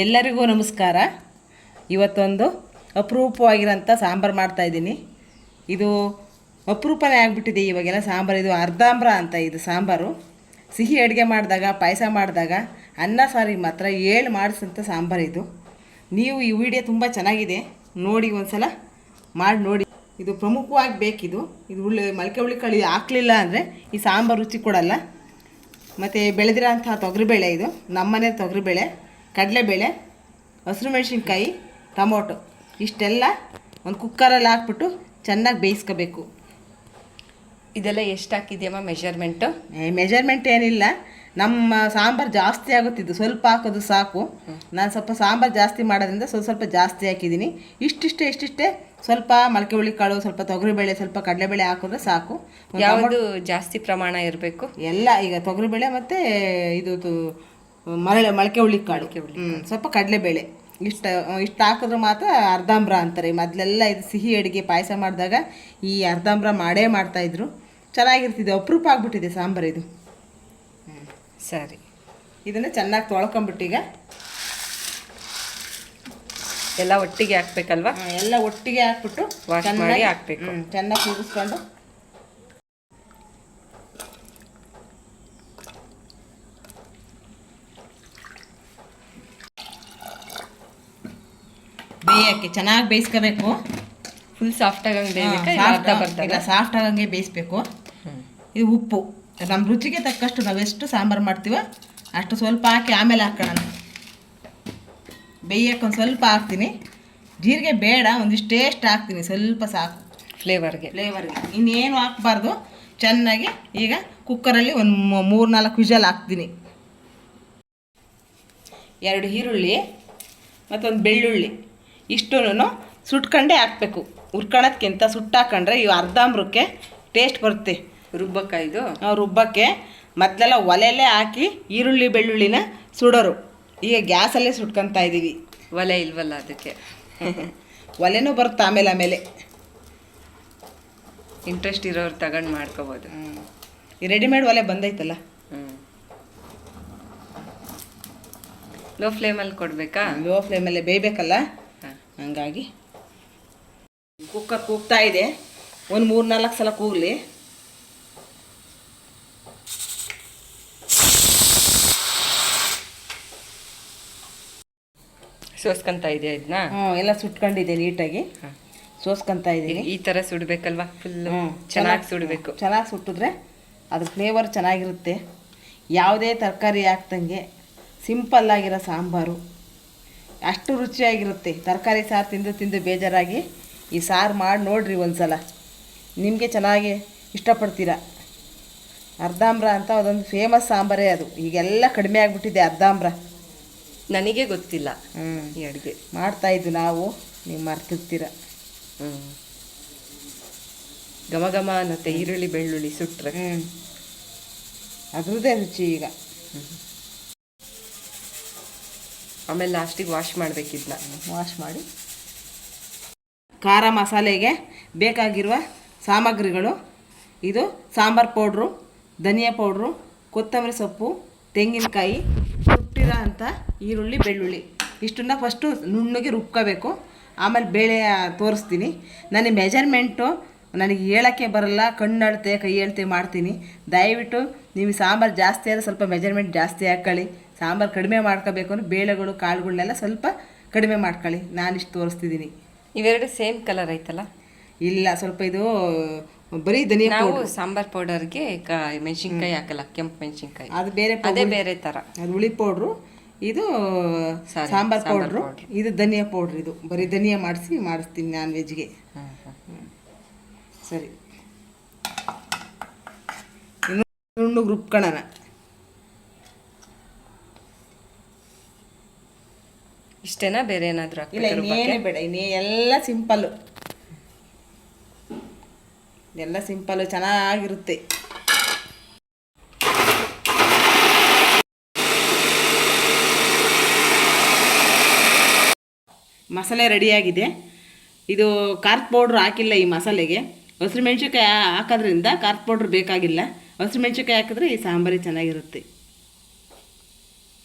ಎಲ್ಲರಿಗೂ ನಮಸ್ಕಾರ. ಇವತ್ತೊಂದು ಅಪರೂಪವಾಗಿರೋಂಥ ಸಾಂಬಾರು ಮಾಡ್ತಾಯಿದ್ದೀನಿ. ಇದು ಅಪರೂಪನೇ ಆಗಿಬಿಟ್ಟಿದೆ ಇವಾಗೆಲ್ಲ ಸಾಂಬಾರು. ಇದು ಅರ್ಧಾಂಬ್ರ ಅಂತ ಇದು ಸಾಂಬಾರು. ಸಿಹಿ ಅಡುಗೆ ಮಾಡಿದಾಗ, ಪಾಯಸ ಮಾಡಿದಾಗ, ಅನ್ನ ಸಾರಿಗೆ ಮಾತ್ರ ಮಾಡಿಸೋಂಥ ಸಾಂಬಾರು ಇದು. ನೀವು ಈ ವಿಡಿಯೋ ತುಂಬ ಚೆನ್ನಾಗಿದೆ, ನೋಡಿ ಒಂದು ಸಲ ಮಾಡಿ ನೋಡಿ. ಇದು ಪ್ರಮುಖವಾಗಿ ಬೇಕಿದು. ಇದು ಮೊಳಕೆ ಹುರುಳಿಕಾಳು ಹಾಕಲಿಲ್ಲ ಅಂದರೆ ಈ ಸಾಂಬಾರು ರುಚಿ ಕೊಡಲ್ಲ. ಮತ್ತು ಬೆಳೆದಿರೋಂಥ ತೊಗರಿಬೇಳೆ, ಇದು ನಮ್ಮನೆ ತೊಗರಿಬೇಳೆ, ಕಡಲೆಬೇಳೆ, ಹಸಿರು ಮೆಣಸಿನ್ಕಾಯಿ, ಟೊಮೊಟೊ ಇಷ್ಟೆಲ್ಲ ಒಂದು ಕುಕ್ಕರಲ್ಲಿ ಹಾಕ್ಬಿಟ್ಟು ಚೆನ್ನಾಗಿ ಬೇಯಿಸ್ಕೋಬೇಕು. ಇದೆಲ್ಲ ಎಷ್ಟು ಹಾಕಿದ್ಯಮ್ಮ ಮೆಜರ್ಮೆಂಟು? ಮೆಜರ್ಮೆಂಟ್ ಏನಿಲ್ಲ, ನಮ್ಮ ಸಾಂಬಾರು ಜಾಸ್ತಿ ಆಗುತ್ತಿದ್ದು ಸ್ವಲ್ಪ ಹಾಕೋದು ಸಾಕು. ನಾನು ಸ್ವಲ್ಪ ಸಾಂಬಾರು ಜಾಸ್ತಿ ಮಾಡೋದ್ರಿಂದ ಸ್ವಲ್ಪ ಜಾಸ್ತಿ ಹಾಕಿದ್ದೀನಿ. ಇಷ್ಟಿಷ್ಟೇ ಸ್ವಲ್ಪ ಮೊಳಕೆ ಹುರುಳಿಕಾಳು, ಸ್ವಲ್ಪ ತೊಗರಿಬೇಳೆ, ಸ್ವಲ್ಪ ಕಡಲೆಬೇಳೆ ಹಾಕಿದ್ರೆ ಸಾಕು. ಯಾವುದು ಜಾಸ್ತಿ ಪ್ರಮಾಣ ಇರಬೇಕು? ಎಲ್ಲ ಈಗ ತೊಗರಿಬೇಳೆ ಮತ್ತು ಇದು ಮೊಳಕೆ ಹುರುಳಿಕಾಳು, ಸ್ವಲ್ಪ ಕಡಲೆಬೇಳೆ ಇಷ್ಟು ಹಾಕಿದ್ರೆ ಮಾತ್ರ ಅರ್ಧಾಂಬ್ರ ಅಂತಾರೆ. ಮೊದಲೆಲ್ಲ ಇದು ಸಿಹಿ ಅಡುಗೆ ಪಾಯಸ ಮಾಡಿದಾಗ ಈ ಅರ್ಧಾಂಬ್ರ ಮಾಡ್ತಾಯಿದ್ರು. ಚೆನ್ನಾಗಿರ್ತಿದೆ, ಅಪರೂಪ ಆಗಿಬಿಟ್ಟಿದೆ ಸಾಂಬಾರು ಇದು. ಸರಿ, ಇದನ್ನು ಚೆನ್ನಾಗಿ ತೊಳ್ಕೊಂಬಿಟ್ಟೀಗ ಎಲ್ಲ ಒಟ್ಟಿಗೆ ಹಾಕ್ಬೇಕಲ್ವಾ? ಎಲ್ಲ ಒಟ್ಟಿಗೆ ಹಾಕ್ಬಿಟ್ಟು ವಾಶ್ ಮಾಡಿ ಹಾಕ್ಬೇಕು. ಚೆನ್ನಾಗಿ ಕೂಗಿಸ್ಕೊಂಡು ಬೇಯಕ್ಕೆ ಚೆನ್ನಾಗಿ ಬೇಯಿಸ್ಕೋಬೇಕು. ಫುಲ್ ಸಾಫ್ಟ್ ಆಗಂಗೆ ಸಾಫ್ಟ್ ಆಗಂಗೆ ಬೇಯಿಸ್ಬೇಕು. ಇದು ಉಪ್ಪು ನಮ್ಮ ರುಚಿಗೆ ತಕ್ಕಷ್ಟು ನಾವೆಷ್ಟು ಸಾಂಬಾರು ಮಾಡ್ತೀವೋ ಅಷ್ಟು ಸ್ವಲ್ಪ ಹಾಕಿ ಆಮೇಲೆ ಹಾಕೋಣ. ಬೇಯಕ್ಕೆ ಒಂದು ಸ್ವಲ್ಪ ಹಾಕ್ತೀನಿ. ಜೀರಿಗೆ ಬೇಡ, ಒಂದಿಷ್ಟೇಷ್ಟು ಹಾಕ್ತೀನಿ, ಸ್ವಲ್ಪ ಸಾಕು ಫ್ಲೇವರ್ಗೆ. ಇನ್ನೇನು ಹಾಕ್ಬಾರ್ದು. ಚೆನ್ನಾಗಿ ಈಗ ಕುಕ್ಕರಲ್ಲಿ ಒಂದು 3-4 ವಿಷಲ್ ಹಾಕ್ತೀನಿ. 2 ಈರುಳ್ಳಿ ಮತ್ತೊಂದು ಬೆಳ್ಳುಳ್ಳಿ ಇಷ್ಟೂ ಸುಟ್ಕೊಂಡೇ ಹಾಕಬೇಕು. ಹುರ್ಕೊಳೋದ್ಕಿಂತ ಸುಟ್ಟಾಕೊಂಡ್ರೆ ಇವು ಅರ್ಧಾಂಬ್ರಕ್ಕೆ ಟೇಸ್ಟ್ ಬರುತ್ತೆ. ರುಬ್ಬಕ್ಕಾಯ್ದು ರುಬ್ಬಕ್ಕೆ ಮೊದಲೆಲ್ಲ ಒಲೆಯಲ್ಲೇ ಹಾಕಿ ಈರುಳ್ಳಿ ಬೆಳ್ಳುಳ್ಳಿನ ಸುಡೋರು. ಈಗ ಗ್ಯಾಸಲ್ಲೇ ಸುಟ್ಕೊತಾ ಇದ್ದೀವಿ. ಒಲೆ ಇಲ್ವಲ್ಲ ಅದಕ್ಕೆ. ಒಲೆನೂ ಬರುತ್ತೆ ಆಮೇಲೆ ಇಂಟ್ರೆಸ್ಟ್ ಇರೋರು ತಗೊಂಡು ಮಾಡ್ಕೋಬೋದು. ಈ ರೆಡಿಮೇಡ್ ಒಲೆ ಬಂದೈತಲ್ಲ. ಲೋ ಫ್ಲೇಮಲ್ಲಿ ಕೊಡಬೇಕಾ? ಲೋ ಫ್ಲೇಮಲ್ಲೇ ಬೇಯಬೇಕಲ್ಲ, ಹಂಗಾಗಿ ಕುಕ್ಕರ್ ಕೂಗ್ತಾ ಇದೆ. ಒಂದು 3-4 ಸಲ ಕೂಗಲಿ. ಸೋಸ್ಕೊಂತ ಇದೆಯಾ ಇದನ್ನ? ಎಲ್ಲ ಸುಟ್ಕೊಂಡಿದೆ, ನೀಟಾಗಿ ಸೋಸ್ಕೊಂತ ಇದ್ದೀನಿ. ಈ ಥರ ಸುಡಬೇಕಲ್ವಾ? ಫುಲ್ ಚೆನ್ನಾಗಿ ಸುಡಬೇಕು. ಚೆನ್ನಾಗಿ ಸುಟ್ಟಿದ್ರೆ ಅದ್ರ ಫ್ಲೇವರ್ ಚೆನ್ನಾಗಿರುತ್ತೆ. ಯಾವುದೇ ತರಕಾರಿ ಹಾಕ್ದಂಗೆ ಸಿಂಪಲ್ಲಾಗಿರೋ ಸಾಂಬಾರು ಅಷ್ಟು ರುಚಿಯಾಗಿರುತ್ತೆ. ತರಕಾರಿ ಸಾರು ತಿಂದು ಬೇಜಾರಾಗಿ ಈ ಸಾರು ಮಾಡಿ ನೋಡ್ರಿ ಒಂದು ಸಲ, ನಿಮಗೆ ಚೆನ್ನಾಗಿ ಇಷ್ಟಪಡ್ತೀರ. ಅರ್ಧಾಂಬ್ರ ಅಂತ ಅದೊಂದು ಫೇಮಸ್ ಸಾಂಬಾರೇ ಅದು. ಈಗೆಲ್ಲ ಕಡಿಮೆ ಆಗಿಬಿಟ್ಟಿದೆ ಅರ್ಧಾಂಬ್ರ. ನನಗೆ ಗೊತ್ತಿಲ್ಲ ಈ ಅಡುಗೆ ಮಾಡ್ತಾಯಿದ್ದು ನಾವು, ನೀವು ಮರ್ತಿರ್ತೀರ. ಘಮ ಘಮ ಅನ್ನತ್ತೆ ಈರುಳ್ಳಿ ಬೆಳ್ಳುಳ್ಳಿ ಸುಟ್ಟರೆ. ಅದ್ರದ್ದೇ ರುಚಿ ಈಗ. ಆಮೇಲೆ ಲಾಸ್ಟಿಗೆ ವಾಶ್ ಮಾಡಬೇಕಿದ್ನ. ವಾಶ್ ಮಾಡಿ ಖಾರ ಮಸಾಲೆಗೆ ಬೇಕಾಗಿರುವ ಸಾಮಗ್ರಿಗಳು: ಇದು ಸಾಂಬಾರು ಪೌಡ್ರು, ಧನಿಯಾ ಪೌಡ್ರು, ಕೊತ್ತಂಬರಿ ಸೊಪ್ಪು, ತೆಂಗಿನಕಾಯಿ, ಸುಟ್ಟಿರೋ ಅಂಥ ಈರುಳ್ಳಿ ಬೆಳ್ಳುಳ್ಳಿ ಇಷ್ಟನ್ನು ಫಸ್ಟು ನುಣ್ಣಗೆ ರುಬ್ಕೋಬೇಕು. ಆಮೇಲೆ ಬೇಳೆ ತೋರಿಸ್ತೀನಿ. ನನಗೆ ಮೆಜರ್ಮೆಂಟು ನನಗೆ ಹೇಳೋಕ್ಕೆ ಬರಲ್ಲ, ಕಣ್ಣು ಅಳತೆ ಕೈ ಅಳತೆ ಮಾಡ್ತೀನಿ. ದಯವಿಟ್ಟು ನೀವು ಸಾಂಬಾರು ಜಾಸ್ತಿ ಆದರೆ ಸ್ವಲ್ಪ ಮೆಜರ್ಮೆಂಟ್ ಜಾಸ್ತಿ ಹಾಕ್ಕೊಳ್ಳಿ. ಸಾಂಬಾರು ಕಡಿಮೆ ಮಾಡ್ಕೋಬೇಕು ಅಂದರೆ ಬೇಳೆಗಳು ಕಾಳುಗಳನ್ನೆಲ್ಲ ಸ್ವಲ್ಪ ಕಡಿಮೆ ಮಾಡ್ಕೊಳ್ಳಿ. ನಾನಿಷ್ಟು ತೋರಿಸ್ತಿದ್ದೀನಿ. ಇವೆರಡು ಸೇಮ್ ಕಲರ್ ಐತಲ್ಲ? ಇಲ್ಲ, ಸ್ವಲ್ಪ ಇದು ಬರೀ ಧನಿಯಾ ಪೌಡರ್. ಸಾಂಬಾರ್ ಪೌಡರ್ಗೆ ಮೆಣಸಿನ್ಕಾಯಿ ಹಾಕಲ್ಲ, ಕೆಂಪು ಮೆಣಸಿನ್ಕಾಯಿ, ಅದು ಬೇರೆ, ಅದೇ ಬೇರೆ ಥರ. ಅದು ಹುಳಿ ಪೌಡ್ರು, ಇದು ಸಾಂಬಾರ್ ಪೌಡ್ರು, ಇದು ಧನಿಯಾ ಪೌಡ್ರ್. ಇದು ಬರೀ ಧನಿಯಾ ಮಾಡಿಸ್ತೀನಿ ನಾನ್ ವೆಜ್ಗೆ. ಸರಿ, ಇನ್ನು ನುಣ್ಣಗೆ ರುಬ್ಕೊಳ್ಳೋಣ. ಇಷ್ಟೇನಾ? ಬೇರೆ ಏನಾದರೂ? ಇಲ್ಲ, ಇನ್ನೇನೇ ಬೇಡ. ಎಲ್ಲ ಸಿಂಪಲ್ಲು, ಎಲ್ಲ ಸಿಂಪಲ್ಲು ಚೆನ್ನಾಗಿರುತ್ತೆ. ಮಸಾಲೆ ರೆಡಿಯಾಗಿದೆ. ಇದು ಖಾರದ ಪೌಡ್ರ್ ಹಾಕಿಲ್ಲ ಈ ಮಸಾಲೆಗೆ. ಹಸಿರು ಮೆಣಸಿನ್ಕಾಯಿ ಹಾಕೋದ್ರಿಂದ ಖಾರದ ಪೌಡ್ರ್ ಬೇಕಾಗಿಲ್ಲ. ಹಸಿರು ಮೆಣಸಿನ್ಕಾಯಿ ಹಾಕಿದ್ರೆ ಈ ಸಾಂಬಾರು ಚೆನ್ನಾಗಿರುತ್ತೆ.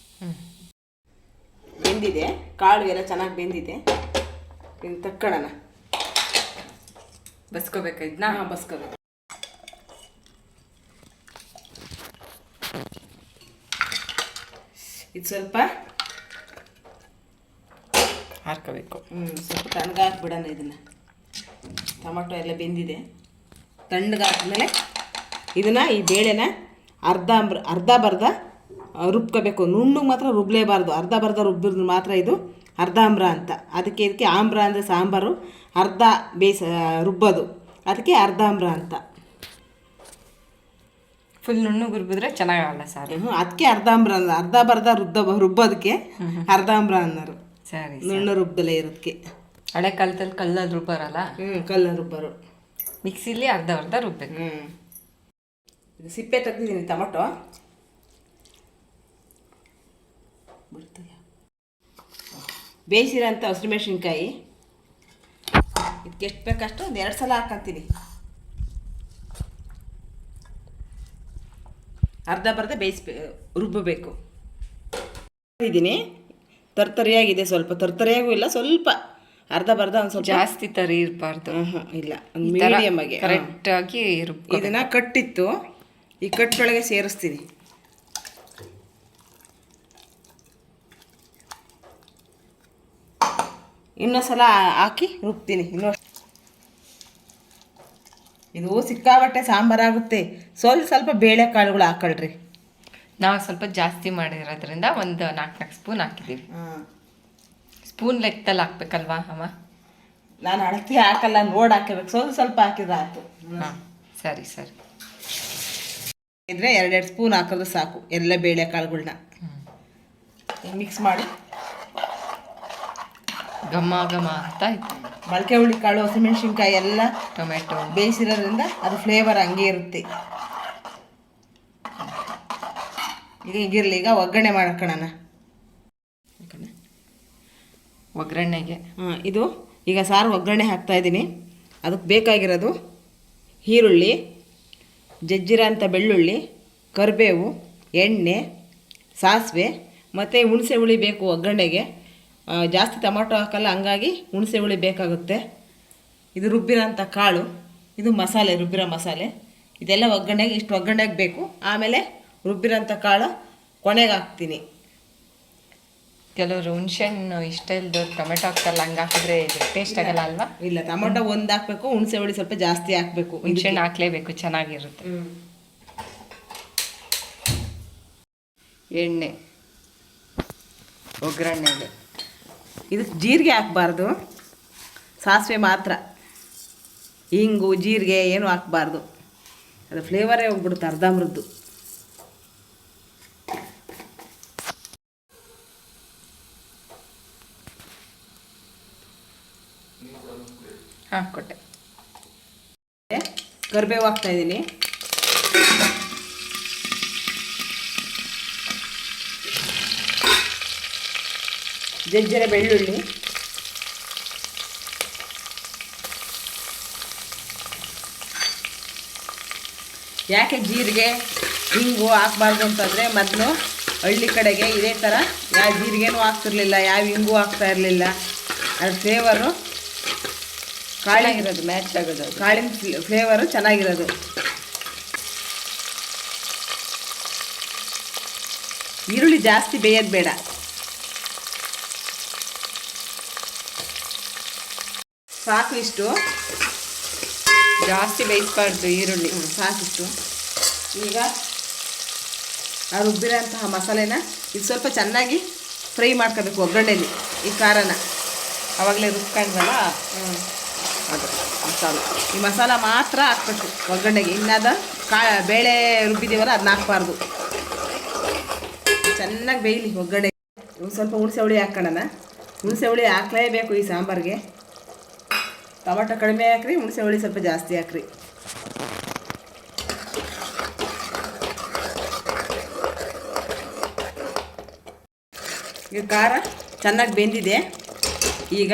ಬೆಂದಿದೆ, ಕಾಳು ಎಲ್ಲ ಚೆನ್ನಾಗಿ ಬೆಂದಿದೆ. ಇನ್ನು ತಕ್ಕೊಳ್ಳೋಣ, ಬಸ್ಕೋಬೇಕಾ ಇದನ್ನ? ಬಸ್ಕೋಬೇಕು. ಇದು ಸ್ವಲ್ಪ ಹಾರ್ಕೋಬೇಕು. ಸ್ವಲ್ಪ ತಣ್ಣಗಾಕ್ಬಿಡೋಣ ಇದನ್ನು. ಟೊಮಟೊ ಎಲ್ಲ ಬೆಂದಿದೆ, ತಣ್ಣಗಾದ್ಮೇಲೆ ಇದನ್ನು, ಈ ಬೇಳೆನ ಅರ್ಧ ಬರ್ಧ ರುಬ್ಕೋಬೇಕು. ನುಣ್ಣಗೆ ಮಾತ್ರ ರುಬ್ಲೇಬಾರ್ದು, ಅರ್ಧ ಬರ್ಧ ರುಬ್ಬಿದ್ರೆ ಮಾತ್ರ ಇದು ಅರ್ಧಾಂಬ್ರ ಅಂತ. ಇದಕ್ಕೆ ಆಮ್ರ ಅಂದರೆ ಸಾಂಬಾರು, ಅರ್ಧ ರುಬ್ಬೋದು, ಅದಕ್ಕೆ ಅರ್ಧಾಂಬ್ರ ಅಂತ. ಫುಲ್ ನುಣ್ಣಗೆ ರುಬ್ಬಿದ್ರೆ ಚೆನ್ನಾಗಲ್ಲ ಸಾರು. ಅದಕ್ಕೆ ಅರ್ಧಾಂಬ್ರ ಅಲ್ಲ, ಅರ್ಧ ಬರ್ಧ ರುಬ್ಬೋದಕ್ಕೆ ಅರ್ಧಾಂಬ್ರ ಅನ್ನೋರು. ಸರಿ, ನುಣ್ಣು ರುಬ್ದಲೇ ಇರೋದಕ್ಕೆ. ಹಳೆ ಕಾಲದಲ್ಲಿ ಕಲ್ಲಲ್ಲಿ ರುಬ್ಬಾರಲ್ಲ, ಕಲ್ಲ ರುಬ್ಬರು. ಮಿಕ್ಸಿಲಿ ಅರ್ಧ ರುಬ್ಬೇಕು. ಇದು ಸಿಪ್ಪೆ ತೆಗ್ದಿದ್ದೀನಿ ಟೊಮಟೊ. ಬೇಯಿಸಿರೋಂಥ ಹಸಿಮೆಣ್ಸಿನ್ಕಾಯಿ ಇದಕ್ಕೆ ಎಷ್ಟು ಬೇಕಷ್ಟು ಒಂದು 2 ಸಲ ಹಾಕಂತೀನಿ. ಅರ್ಧ ಬರ್ಧ ರುಬ್ಬಬೇಕು. ಇದ್ದೀನಿ, ತರ್ತರಿಯಾಗಿದೆ, ಸ್ವಲ್ಪ ತರ್ತರಿಯಾಗೂ ಇಲ್ಲ, ಸ್ವಲ್ಪ ಅರ್ಧ ಬರ್ಧ ಒಂದು ಸ್ವಲ್ಪ. ಜಾಸ್ತಿ ತರಿ ಇರಬಾರ್ದು. ಇಲ್ಲ, ಒಂದು ಮೀಡಿಯಮ್ ಆಗಿ ಕರೆಕ್ಟಾಗಿ ಇದನ್ನ ಕಟ್ಟಿತ್ತು, ಈ ಕಟ್ಟೊಳಗೆ ಸೇರಿಸ್ತೀನಿ. ಇನ್ನೊಂದ್ಸಲ ಹಾಕಿ ರುಬ್ತೀನಿ. ಇದು ಸಿಕ್ಕಾಬಟ್ಟೆ ಸಾಂಬಾರಾಗುತ್ತೆ. ಸ್ವಲ್ಪ ಬೇಳೆಕಾಳುಗಳು ಹಾಕೊಳ್ರಿ. ನಾವು ಸ್ವಲ್ಪ ಜಾಸ್ತಿ ಮಾಡಿರೋದ್ರಿಂದ ಒಂದು 4 ಸ್ಪೂನ್ ಹಾಕಿದ್ದೀವಿ. ಸ್ಪೂನ್ ಲೆಕ್ಕದಲ್ಲಿ ಹಾಕ್ಬೇಕಲ್ವಾ ಅಮ್ಮ? ನಾನು ಅಳತೆ ಹಾಕಲ್ಲ, ನೋಡಿ ಹಾಕಬೇಕು. ಸ್ವಲ್ಪ ಹಾಕಿದ್ರೆ ಆಯ್ತು. ಸರಿ ಸರಿ. ಇದ್ರೆ 2 ಸ್ಪೂನ್ ಹಾಕಿದ್ರೆ ಸಾಕು ಎಲ್ಲ ಬೇಳೆಕಾಳುಗಳನ್ನ ಮಿಕ್ಸ್ ಮಾಡಿ. ಘಮ ಘಮ ಅಂತ ಇತ್ತು. ಮೊಳಕೆ ಹುಳಿ ಕಾಳು, ಹಸಿಮೆಣ್ಸಿನ್ಕಾಯಿ ಎಲ್ಲ ಟೊಮೆಟೊ ಬೇಯಿಸಿರೋದ್ರಿಂದ ಅದು ಫ್ಲೇವರ್ ಹಂಗೆ ಇರುತ್ತೆ. ಈಗಿರಲಿ, ಈಗ ಒಗ್ಗರಣೆ ಮಾಡ್ಕೊಳ್ಳೋಣ. ಒಗ್ಗರಣೆಗೆ ಇದು ಈಗ ಸಾರು ಒಗ್ಗರಣೆ ಹಾಕ್ತಾಯಿದ್ದೀನಿ. ಅದಕ್ಕೆ ಬೇಕಾಗಿರೋದು ಈರುಳ್ಳಿ, ಜಜ್ಜಿರ ಅಂತ ಬೆಳ್ಳುಳ್ಳಿ, ಕರಿಬೇವು, ಎಣ್ಣೆ, ಸಾಸಿವೆ ಮತ್ತು ಹುಣಸೆ ಹುಳಿ ಬೇಕು ಒಗ್ಗರಣೆಗೆ. ಜಾಸ್ತಿ ಟೊಮಟೊ ಹಾಕಲ್ಲ, ಹಂಗಾಗಿ ಹುಣಸೆ ಹುಳಿ ಬೇಕಾಗುತ್ತೆ. ಇದು ರುಬ್ಬಿರೋಂಥ ಕಾಳು, ಇದು ಮಸಾಲೆ, ರುಬ್ಬಿರೋ ಮಸಾಲೆ. ಇದೆಲ್ಲ ಒಗ್ಗರಣೆಗೆ, ಇಷ್ಟು ಒಗ್ಗರಣೆಗೆ ಬೇಕು. ಆಮೇಲೆ ರುಬ್ಬಿರೋಂಥ ಕಾಳು ಕೊನೆಗೆ ಹಾಕ್ತೀನಿ. ಕೆಲವರು ಹುಣಸೆಹಣ್ಣು ಇಷ್ಟ ಇಲ್ದವ್ರು ಟೊಮೆಟೊ ಹಾಕ್ತಾರಲ್ಲ, ಹಂಗೆ ಹಾಕಿದ್ರೆ ಟೇಸ್ಟ್ ಆಗಲ್ಲ ಅಲ್ವಾ? ಇಲ್ಲ, ಟೊಮಟೊ ಒಂದು ಹಾಕಬೇಕು, ಹುಣಸೆ ಹುಳಿ ಸ್ವಲ್ಪ ಜಾಸ್ತಿ ಹಾಕಬೇಕು. ಹುಣಸೆಹಣ್ಣು ಹಾಕಲೇಬೇಕು, ಚೆನ್ನಾಗಿರುತ್ತೆ. ಎಣ್ಣೆ ಒಗ್ಗರಣೆಗೆ. ಇದಕ್ಕೆ ಜೀರಿಗೆ ಹಾಕಬಾರ್ದು, ಸಾಸಿವೆ ಮಾತ್ರ. ಹಿಂಗು ಜೀರಿಗೆ ಏನು ಹಾಕಬಾರ್ದು, ಅದು ಫ್ಲೇವರೇ ಹೋಗ್ಬಿಡುತ್ತೆ ಅರ್ಧಂಬರ್ದು. ಕೊಟ್ಟೆ. ಕರಿಬೇವು ಹಾಕ್ತಾಯಿದ್ದೀನಿ. ಜಜ್ಜಿರ ಬೆಳ್ಳುಳ್ಳಿ, ಯಾಕೆ ಜೀರಿಗೆ ಹಿಂಗು ಹಾಕ್ಬಾರ್ದು ಅಂತಂದರೆ, ಮೊದಲು ಹಳ್ಳಿ ಕಡೆಗೆ ಇದೇ ಥರ ಯಾವ ಜೀರಿಗೆನೂ ಹಾಕ್ತಿರ್ಲಿಲ್ಲ, ಯಾವ ಹಿಂಗೂ ಹಾಕ್ತಾ ಇರಲಿಲ್ಲ. ಅದ್ರ ಫ್ಲೇವರು ಕಾಳಿಗಿರೋದು ಮ್ಯಾಚ್ ಆಗೋದು, ಕಾಳಿನ ಫ್ಲೇವರು ಚೆನ್ನಾಗಿರೋದು. ಈರುಳ್ಳಿ ಜಾಸ್ತಿ ಬೇಯೋದು ಬೇಡ, ಸಾಕು ಇಷ್ಟು. ಜಾಸ್ತಿ ಬೇಯಿಸಬಾರ್ದು ಈರುಳ್ಳಿ, ಸಾಕಿಷ್ಟು. ಈಗ ಆ ರುಬ್ಬಿರೋಂತಹ ಮಸಾಲೆನ ಇದು ಸ್ವಲ್ಪ ಚೆನ್ನಾಗಿ ಫ್ರೈ ಮಾಡ್ಕೋಬೇಕು ಒಗ್ಗರಣೆಯಲ್ಲಿ. ಈ ಖಾರನ ಆವಾಗಲೇ ರುಬ್ಕೊಂಡ್ವಲ್ಲ, ಅದು ಮಸಾಲೆ, ಈ ಮಸಾಲ ಮಾತ್ರ ಹಾಕ್ಬೇಕು ಒಗ್ಗರಣೆಗೆ. ಇನ್ನದ ಬೇಳೆ ರುಬ್ಬಿದ್ದೀವಲ್ಲ ಅದನ್ನ ಹಾಕ್ಬಾರ್ದು. ಚೆನ್ನಾಗಿ ಬೇಯಲಿ ಒಗ್ಗರಣೆ. ಸ್ವಲ್ಪ ಹುಣಸೆ ಹುಳಿ ಹಾಕೋಣ. ಹುಣಸೆ ಹುಳಿ ಹಾಕ್ಲೇಬೇಕು ಈ ಸಾಂಬಾರಿಗೆ. ಟೊಮಟೊ ಕಡಿಮೆ ಹಾಕ್ರಿ, ಹುಣಸೆ ಹುಳಿ ಸ್ವಲ್ಪ ಜಾಸ್ತಿ ಹಾಕ್ರಿ. ಈಗ ಖಾರ ಚೆನ್ನಾಗಿ ಬೆಂದಿದೆ. ಈಗ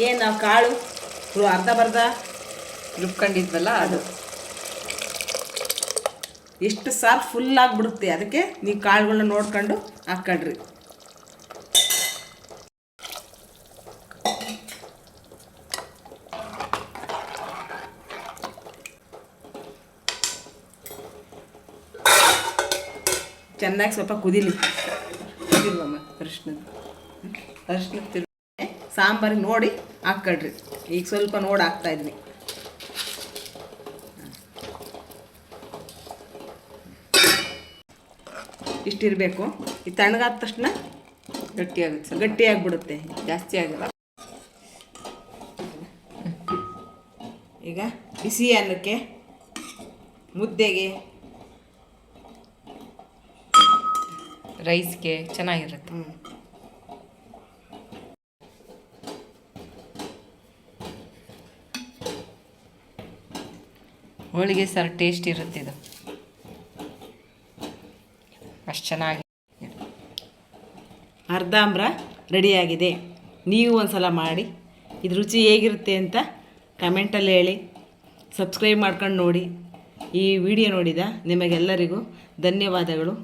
ಏನು ನಾವು ಕಾಳು ಅರ್ಧ ಬರ್ಧ ರುಬ್ಕೊಂಡಿದ್ವಲ್ಲ ಅದು ಎಷ್ಟು ಸಾರು ಫುಲ್ ಆಗಿಬಿಡುತ್ತೆ. ಅದಕ್ಕೆ ನೀವು ಕಾಳುಗಳನ್ನ ನೋಡ್ಕೊಂಡು ಹಾಕ್ಕೊಳ್ರಿ. ಚೆನ್ನಾಗಿ ಸ್ವಲ್ಪ ಕುದೀಲಿ. ಕುದಿಲ್ವಮ್ಮ ಅರಿಶಿನ ಸಾಂಬಾರಿಗೆ ನೋಡಿ ಹಾಕ್ಕೊಳ್ರಿ. ಈಗ ಸ್ವಲ್ಪ ನೋಡಿ ಹಾಕ್ತಾಯಿದ್ವಿ. ಇಷ್ಟಿರಬೇಕು. ಈ ತಣ್ಣಗಾದ ತಕ್ಷಣ ಗಟ್ಟಿಯಾಗುತ್ತೆ, ಗಟ್ಟಿಯಾಗಿಬಿಡುತ್ತೆ, ಜಾಸ್ತಿ ಆಗಲ್ಲ. ಈಗ ಬಿಸಿ ಅನ್ನಕ್ಕೆ, ಮುದ್ದೆಗೆ, ರೈಸ್ಗೆ ಚೆನ್ನಾಗಿರುತ್ತೆ. ಹೋಳಿಗೆ ಸಾರು ಟೇಸ್ಟ್ ಇರುತ್ತೆ. ಇದು ಅಷ್ಟು ಚೆನ್ನಾಗಿ ಅರ್ಧಾಂಬ್ರ ರೆಡಿಯಾಗಿದೆ. ನೀವು ಒಂದು ಸಲ ಮಾಡಿ ಇದು ರುಚಿ ಹೇಗಿರುತ್ತೆ ಅಂತ ಕಮೆಂಟಲ್ಲಿ ಹೇಳಿ. ಸಬ್ಸ್ಕ್ರೈಬ್ ಮಾಡ್ಕೊಂಡು ನೋಡಿ. ಈ ವಿಡಿಯೋ ನೋಡಿದ ನಿಮಗೆಲ್ಲರಿಗೂ ಧನ್ಯವಾದಗಳು.